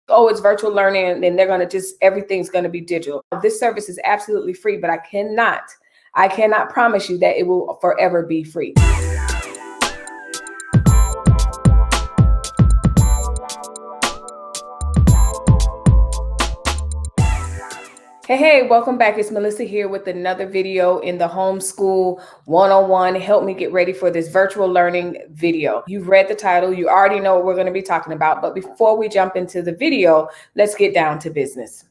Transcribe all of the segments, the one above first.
oh, it's virtual learning and they're going to just, everything's going to be digital. This service is absolutely free, but I cannot promise you that it will forever be free. Hey, welcome back. It's Melissa here with another video in the Homeschool 101. Help me get ready for this virtual learning video. You've read the title. You already know what we're going to be talking about. But before we jump into the video, let's get down to business.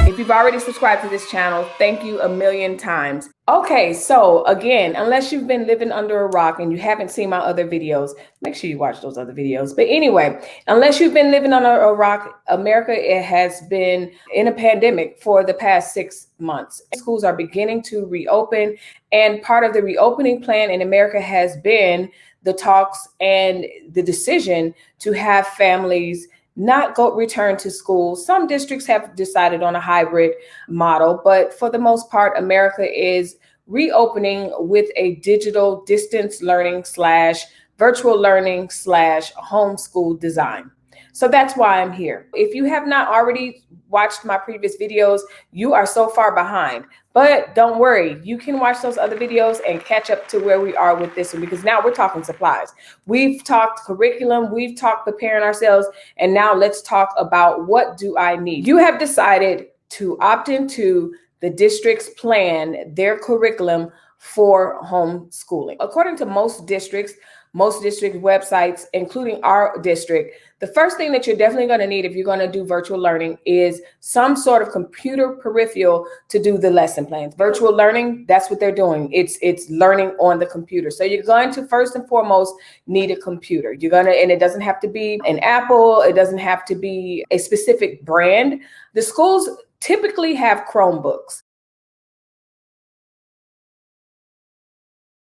If you've already subscribed to this channel, thank you a million times. Okay, so again, unless you've been living under a rock and you haven't seen my other videos, make sure you watch those other videos. But anyway, unless you've been living under a rock, America, it has been in a pandemic for the past 6 months. Schools are beginning to reopen, and part of the reopening plan in America has been the talks and the decision to have families not return to school. Some districts have decided on a hybrid model, but for the most part, America is reopening with a digital distance learning / virtual learning / homeschool design. So that's why I'm here. If you have not already watched my previous videos, you are so far behind. But don't worry, you can watch those other videos and catch up to where we are with this one, because now we're talking supplies. We've talked curriculum, we've talked preparing ourselves, and now let's talk about what do I need. You have decided to opt into the district's plan, their curriculum for homeschooling. According to most district websites, including our district, the first thing that you're definitely going to need if you're going to do virtual learning is some sort of computer peripheral to do the lesson plans. Virtual learning, that's what they're doing. It's learning on the computer. So you're going to first and foremost need a computer. And it doesn't have to be an Apple. It doesn't have to be a specific brand. The schools typically have Chromebooks.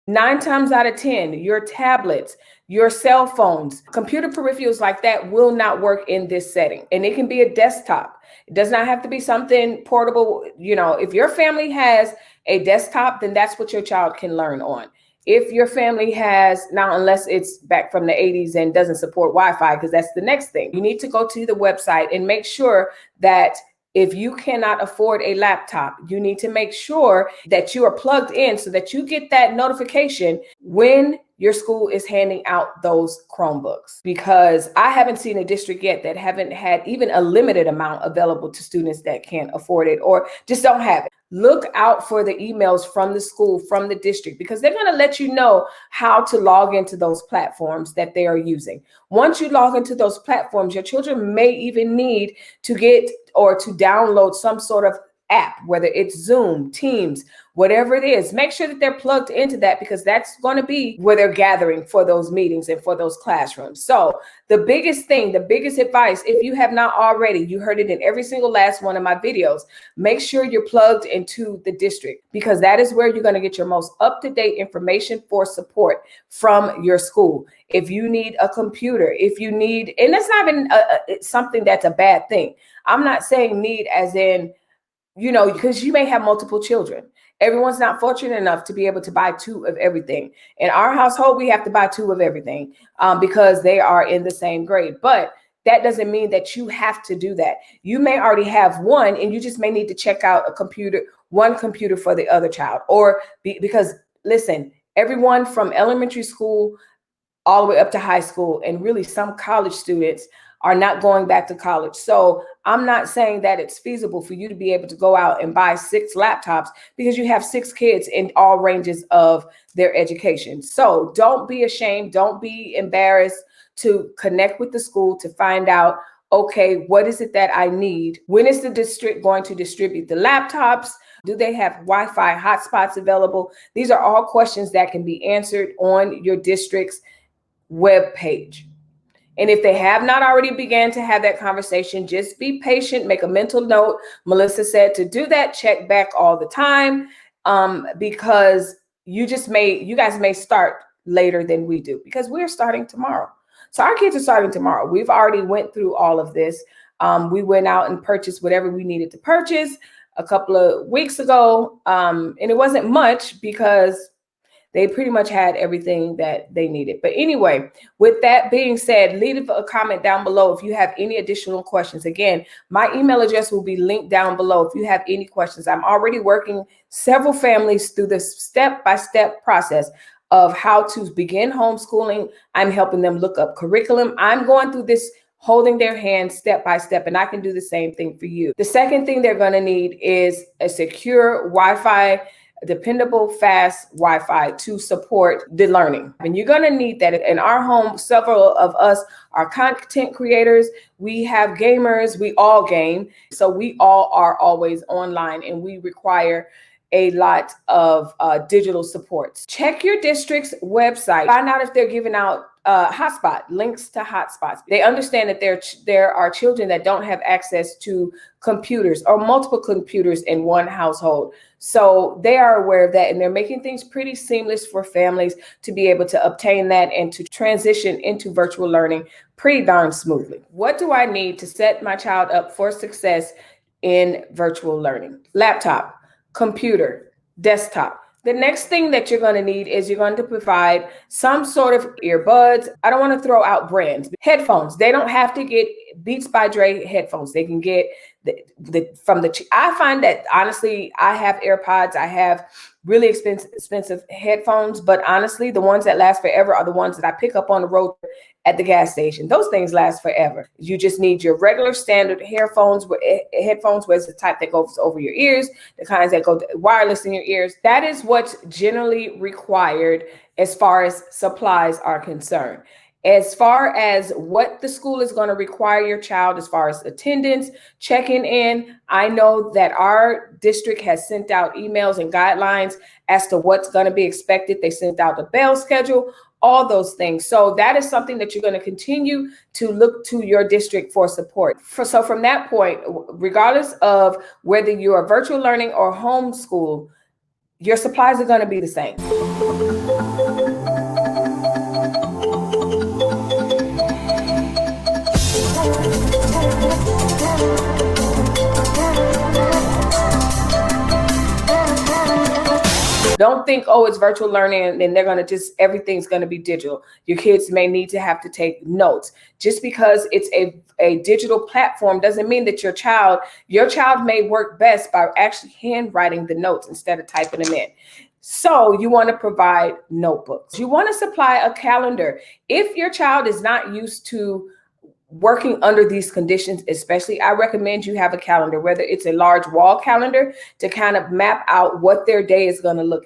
9 times out of 10, your tablets, your cell phones, computer peripherals like that will not work in this setting. And it can be a desktop. It does not have to be something portable. You know, if your family has a desktop, then that's what your child can learn on. If your family has, now unless it's back from the 80s and doesn't support Wi-Fi, because that's the next thing, you need to go to the website and make sure that if you cannot afford a laptop, you need to make sure that you are plugged in so that you get that notification when your school is handing out those Chromebooks. Because I haven't seen a district yet that haven't had even a limited amount available to students that can't afford it or just don't have it. Look out for the emails from the school, from the district, because they're going to let you know how to log into those platforms that they are using. Once you log into those platforms, your children may even need to get or to download some sort of app, whether it's Zoom, Teams, whatever it is. Make sure that they're plugged into that, because that's going to be where they're gathering for those meetings and for those classrooms. So the biggest thing, the biggest advice, if you have not already, you heard it in every single last one of my videos, make sure you're plugged into the district, because that is where you're going to get your most up-to-date information for support from your school. If you need a computer, if you need, and that's not even something that's a bad thing. I'm not saying need as in, you know, because you may have multiple children. Everyone's not fortunate enough to be able to buy 2 of everything. In our household, we have to buy 2 of everything because they are in the same grade. But that doesn't mean that you have to do that. You may already have one, and you just may need to check out one computer for the other child. Because listen, everyone from elementary school all the way up to high school, and really some college students are not going back to college. So I'm not saying that it's feasible for you to be able to go out and buy 6 laptops because you have 6 kids in all ranges of their education. So don't be ashamed. Don't be embarrassed to connect with the school to find out, okay, what is it that I need? When is the district going to distribute the laptops? Do they have Wi-Fi hotspots available? These are all questions that can be answered on your district's web page. And if they have not already began to have that conversation, just be patient, make a mental note. Melissa said to do that, check back all the time, because you guys may start later than we do, because we're starting tomorrow. So our kids are starting tomorrow. We've already went through all of this. We went out and purchased whatever we needed to purchase a couple of weeks ago. And it wasn't much because They pretty much had everything that they needed. But anyway, with that being said, leave a comment down below if you have any additional questions. Again, my email address will be linked down below if you have any questions. I'm already working several families through this step-by-step process of how to begin homeschooling. I'm helping them look up curriculum. I'm going through this holding their hand step by step, and I can do the same thing for you. The second thing they're going to need is a secure Wi-Fi, dependable, fast Wi-Fi to support the learning. And you're going to need that. In our home, several of us are content creators. We have gamers. We all game. So we all are always online, and we require a lot of digital supports. Check your district's website. Find out if they're giving out links to hotspots. They understand that there are children that don't have access to computers or multiple computers in one household. So they are aware of that, and they're making things pretty seamless for families to be able to obtain that and to transition into virtual learning pretty darn smoothly. What do I need to set my child up for success in virtual learning? Laptop, computer, desktop. The next thing that you're going to need is you're going to provide some sort of earbuds. I don't want to throw out brands. Headphones. They don't have to get Beats by Dre headphones. They can get I find that honestly, I have AirPods. I have really expensive headphones, but honestly, the ones that last forever are the ones that I pick up on the road at the gas station. Those things last forever. You just need your regular standard headphones, where it's the type that goes over your ears, the kinds that go wireless in your ears. That is what's generally required as far as supplies are concerned. As far as what the school is going to require your child, as far as attendance, checking in, I know that our district has sent out emails and guidelines as to what's going to be expected. They sent out a bell schedule, all those things. So that is something that you're going to continue to look to your district for support. So from that point, regardless of whether you are virtual learning or homeschool, your supplies are going to be the same. Don't think, oh, it's virtual learning and then they're going to everything's going to be digital. Your kids may need to have to take notes. Just because it's a digital platform doesn't mean that your child may work best by actually handwriting the notes instead of typing them in. So you want to provide notebooks. You want to supply a calendar. If your child is not used to working under these conditions, especially, I recommend you have a calendar, whether it's a large wall calendar to kind of map out what their day is going to look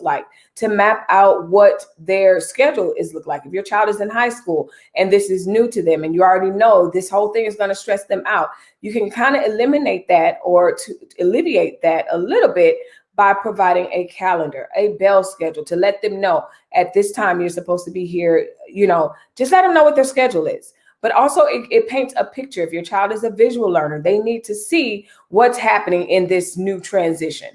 like, to map out what their schedule is look like. If your child is in high school and this is new to them and you already know this whole thing is going to stress them out, you can kind of eliminate that or to alleviate that a little bit by providing a calendar, a bell schedule to let them know at this time you're supposed to be here. Just let them know what their schedule is. But also it paints a picture. If your child is a visual learner, they need to see what's happening in this new transition.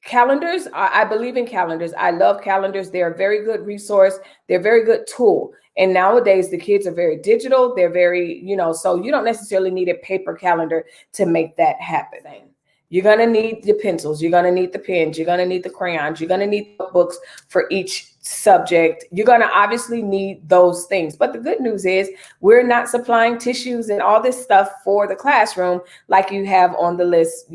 Calendars, I believe in calendars. I love calendars. They're a very good resource. They're a very good tool. And nowadays the kids are very digital. They're very, so you don't necessarily need a paper calendar to make that happen. You're going to need the pencils. You're going to need the pens. You're going to need the crayons. You're going to need books for each subject. You're going to obviously need those things. But the good news is we're not supplying tissues and all this stuff for the classroom like you have on the list,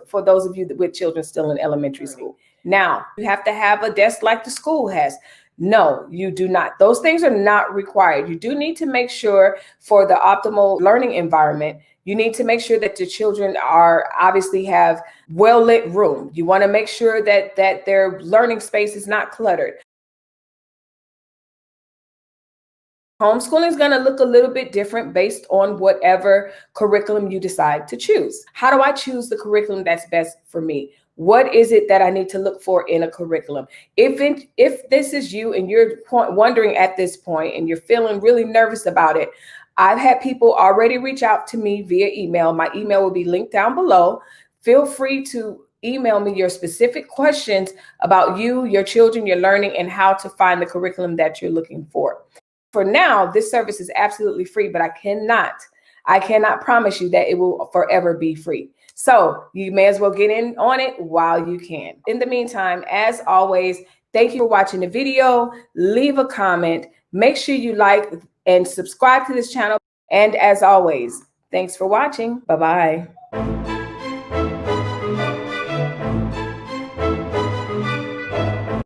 for those of you with children still in elementary school. Now, you have to have a desk like the school has. No, you do not. Those things are not required. You do need to make sure for the optimal learning environment, you need to make sure that the children obviously have well-lit room. You want to make sure that their learning space is not cluttered. Homeschooling is going to look a little bit different based on whatever curriculum you decide to choose. How do I choose the curriculum that's best for me? What is it that I need to look for in a curriculum? If this is you and you're wondering at this point and you're feeling really nervous about it, I've had people already reach out to me via email. My email will be linked down below. Feel free to email me your specific questions about you, your children, your learning, and how to find the curriculum that you're looking for. For now, this service is absolutely free, but I cannot promise you that it will forever be free. So you may as well get in on it while you can. In the meantime, as always, Thank you for watching the video. Leave a comment. Make sure you like and subscribe to this channel. And as always, thanks for watching. Bye-bye.